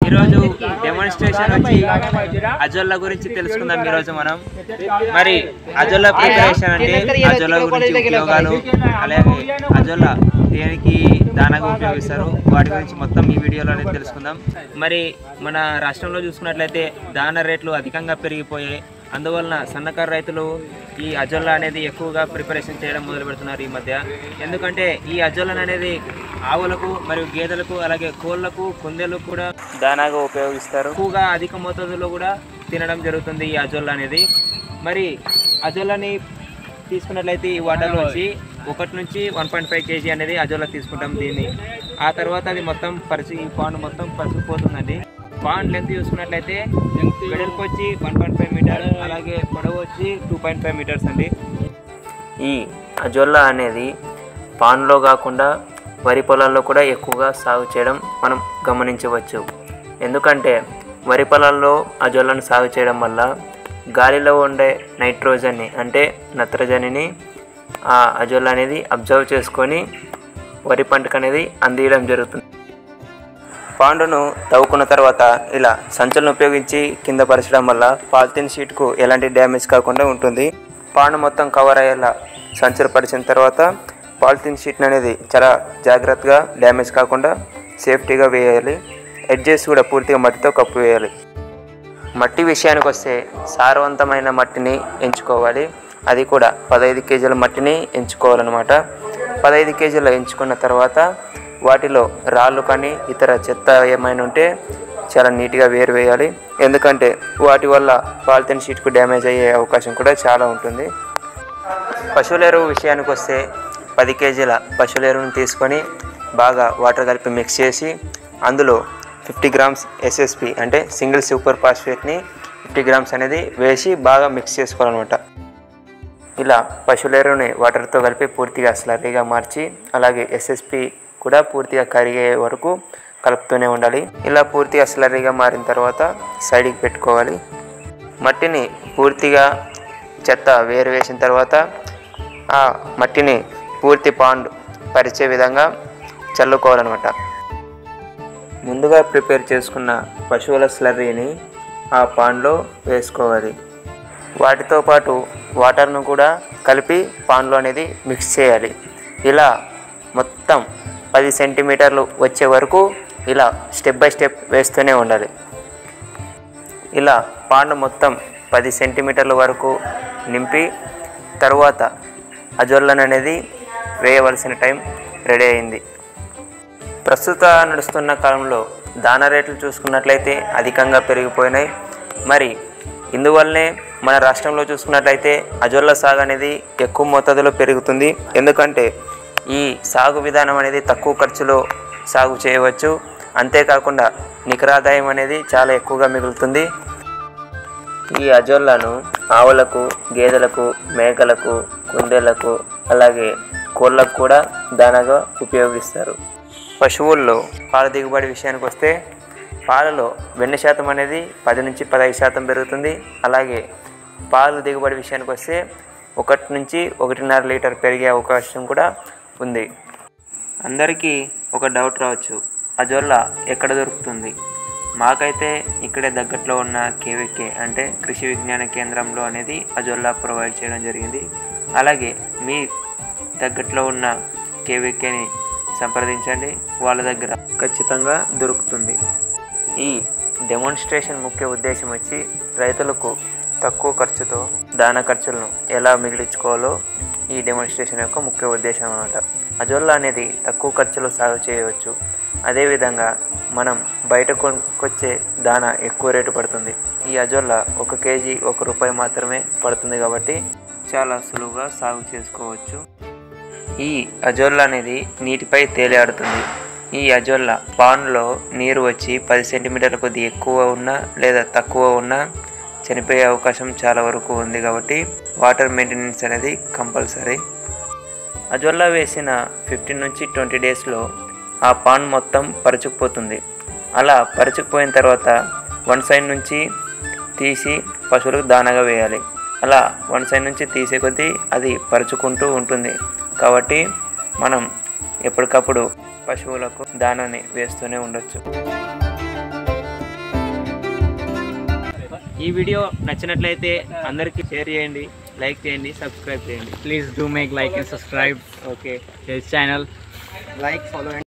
ఈరోజు డెమాన్స్ట్రేషన్ వచ్చి అజొల్లా గురించి తెలుసుకుందాం. ఈరోజు మనం మరి అజొల్లా ప్రిపరేషన్ అంటే అజొల్లా గురించి ఉపయోగాలు, అలాగే అజొల్లా దేనికి దానాగా ఉపయోగిస్తారు వాటి గురించి మొత్తం ఈ వీడియోలో అనేది తెలుసుకుందాం. మరి మన రాష్ట్రంలో చూసుకున్నట్లయితే దానా రేట్లు అధికంగా పెరిగిపోయాయి. అందువలన సన్నకారు రైతులు ఈ అజొల్లా అనేది ఎక్కువగా ప్రిపరేషన్ చేయడం మొదలు పెడుతున్నారు ఈ మధ్య. ఎందుకంటే ఈ అజొల్లా అనేది ఆవులకు మరియు గేదెలకు అలాగే కోళ్లకు కుందేలకు కూడా దానాగా ఉపయోగిస్తారు. ఎక్కువగా అధిక మోతాదులో కూడా తినడం జరుగుతుంది ఈ అజొల్లా అనేది. మరి అజొల్లాని తీసుకున్నట్లయితే ఈ వాటర్లో వచ్చి 1 నుంచి 1.5 kg అనేది అజొల్లా తీసుకుంటాం దీన్ని. ఆ తర్వాత అది మొత్తం ఈ పాండ్ మొత్తం పరిచిపోతుందండి. పాండ్ లెంత్ చూసుకున్నట్లయితే వెడల్పు వచ్చి 1.5 మీటర్, అలాగే పొడవు వచ్చి 2.5 మీటర్స్ అండి. ఈ అజొల్లా అనేది పాండ్లో కాకుండా వరి పొలాల్లో కూడా ఎక్కువగా సాగు చేయడం మనం గమనించవచ్చు. ఎందుకంటే వరి పొలాల్లో అజొల్లాను సాగు చేయడం వల్ల గాలిలో ఉండే నైట్రోజన్ని అంటే నత్రజనిని ఆ అజొల్లా అనేది అబ్జర్వ్ చేసుకొని వరి పంటకు అనేది అందియడం జరుగుతుంది. పాండును తవ్వుకున్న తర్వాత ఇలా సంచులను ఉపయోగించి కింద పరచడం వల్ల పాలిథిన్ షీట్కు ఎలాంటి డ్యామేజ్ కాకుండా ఉంటుంది. పాండు మొత్తం కవర్ అయ్యేలా సంచులు పరిచిన తర్వాత పాలిథిన్ షీట్ అనేది చాలా జాగ్రత్తగా డ్యామేజ్ కాకుండా సేఫ్టీగా వేయాలి. ఎడ్జెస్ కూడా పూర్తిగా మట్టితో కప్పు వేయాలి. మట్టి విషయానికి వస్తే సారవంతమైన మట్టిని ఎంచుకోవాలి. అది కూడా 15 kgల మట్టిని ఎంచుకోవాలన్నమాట. 15 kgలు ఎంచుకున్న తర్వాత వాటిలో రాళ్ళు కానీ ఇతర చెత్త ఏమైనా ఉంటే చాలా నీట్గా వేయాలి. ఎందుకంటే వాటి వల్ల పాలిథిన్ షీట్కు డ్యామేజ్ అయ్యే అవకాశం కూడా చాలా ఉంటుంది. పశువుల ఎరువు విషయానికి వస్తే 10 kgల పశువుల ఎరువును తీసుకొని బాగా వాటర్ కలిపి మిక్స్ చేసి అందులో 50 grams SSP అంటే సింగిల్ సూపర్ ఫాస్ఫేట్ని 50 grams అనేది వేసి బాగా మిక్స్ చేసుకోవాలన్నమాట. ఇలా పశువుల ఎరువుని వాటర్తో కలిపి పూర్తిగా స్లర్రీగా మార్చి అలాగే SSP కూడా పూర్తిగా కరిగే వరకు కలుపుతూనే ఉండాలి. ఇలా పూర్తిగా స్లర్రీగా మారిన తర్వాత సైడ్కి పెట్టుకోవాలి. మట్టిని పూర్తిగా చెత్త వేసిన తర్వాత ఆ మట్టిని పూర్తి పాండ్ పరిచే విధంగా చల్లుకోవాలన్నమాట. ముందుగా ప్రిపేర్ చేసుకున్న పశువుల స్లర్రీని ఆ పాండ్లో వేసుకోవాలి. వాటితో పాటు వాటర్ను కూడా కలిపి పాండ్లో అనేది మిక్స్ చేయాలి. ఇలా మొత్తం 10 సెంటీమీటర్లు వచ్చే వరకు ఇలా స్టెప్ బై స్టెప్ వేస్తూనే ఉండాలి. ఇలా పాండ్ మొత్తం 10 సెంటీమీటర్ల వరకు నింపి తరువాత అజొల్లాను అనేది వేయవలసిన టైం రెడీ అయింది. ప్రస్తుత నడుస్తున్న కాలంలో దానా రేట్లు చూసుకున్నట్లయితే అధికంగా పెరిగిపోయినాయి. మరి ఇందువల్లనే మన రాష్ట్రంలో చూసుకున్నట్లయితే అజొల్లా సాగు అనేది ఎక్కువ మోతాదులో పెరుగుతుంది. ఎందుకంటే ఈ సాగు విధానం అనేది తక్కువ ఖర్చులో సాగు చేయవచ్చు. అంతేకాకుండా నికరాదాయం అనేది చాలా ఎక్కువగా మిగులుతుంది. ఈ అజొల్లాను ఆవులకు, గేదెలకు, మేకలకు, కుందేళ్లకు అలాగే కోళ్ళకు కూడా దానాగా ఉపయోగిస్తారు. పశువుల్లో పాల దిగుబడి విషయానికి వస్తే పాలలో వెన్న శాతం అనేది 10 నుంచి 15% పెరుగుతుంది. అలాగే పాలు దిగుబడి విషయానికి వస్తే 1 నుంచి 1.5 లీటర్ పెరిగే అవకాశం కూడా ఉంది. అందరికీ ఒక డౌట్ రావచ్చు, అజొల్లా ఎక్కడ దొరుకుతుంది? మాకైతే ఇక్కడే దగ్గరలో ఉన్న KVK అంటే కృషి విజ్ఞాన కేంద్రంలో అనేది అజొల్లా ప్రొవైడ్ చేయడం జరిగింది. అలాగే మీ దగ్గరలో ఉన్న KVKని సంప్రదించండి, వాళ్ళ దగ్గర ఖచ్చితంగా దొరుకుతుంది. ఈ డెమాన్స్ట్రేషన్ ముఖ్య ఉద్దేశం వచ్చి రైతులకు తక్కువ ఖర్చుతో దానా ఖర్చులను ఎలా మిగిలించుకోవాలో ఈ డెమాన్స్ట్రేషన్ యొక్క ముఖ్య ఉద్దేశం అన్నమాట. అజొల్లా అనేది తక్కువ ఖర్చులో సాగు చేయవచ్చు. అదేవిధంగా మనం బయట కొనుక్కొచ్చే దానా ఎక్కువ రేటు పడుతుంది. ఈ అజొల్లా 1 kg 1 రూపాయి మాత్రమే పడుతుంది కాబట్టి చాలా సులువుగా సాగు చేసుకోవచ్చు. ఈ అజొల్లా అనేది నీటిపై తేలియాడుతుంది. ఈ అజొల్లా పాండ్లో నీరు వచ్చి 10 సెంటీమీటర్ల కొద్ది ఎక్కువ ఉన్నా లేదా తక్కువ ఉన్నా చనిపోయే అవకాశం చాలా వరకు ఉంది. కాబట్టి వాటర్ మెయింటెనెన్స్ అనేది కంపల్సరీ. అజొల్లా వేసిన 15 నుంచి 20 డేస్లో ఆ పాండ్ మొత్తం పరుచుకుపోతుంది. అలా పరుచుకుపోయిన తర్వాత 1 సైడ్ నుంచి తీసి పశువులకు దానాగా వేయాలి. అలా 1 సైడ్ నుంచి తీసే కొద్దీ అది పరుచుకుంటూ ఉంటుంది. కాబట్టి మనం ఎప్పటికప్పుడు పశువులకు దానాన్ని వేస్తూనే ఉండొచ్చు. ఈ వీడియో నచ్చినట్లయితే అందరికీ షేర్ చేయండి, లైక్ చేయండి, సబ్స్క్రైబ్ చేయండి. Please do make like and subscribe. Okay, His channel. Like, follow and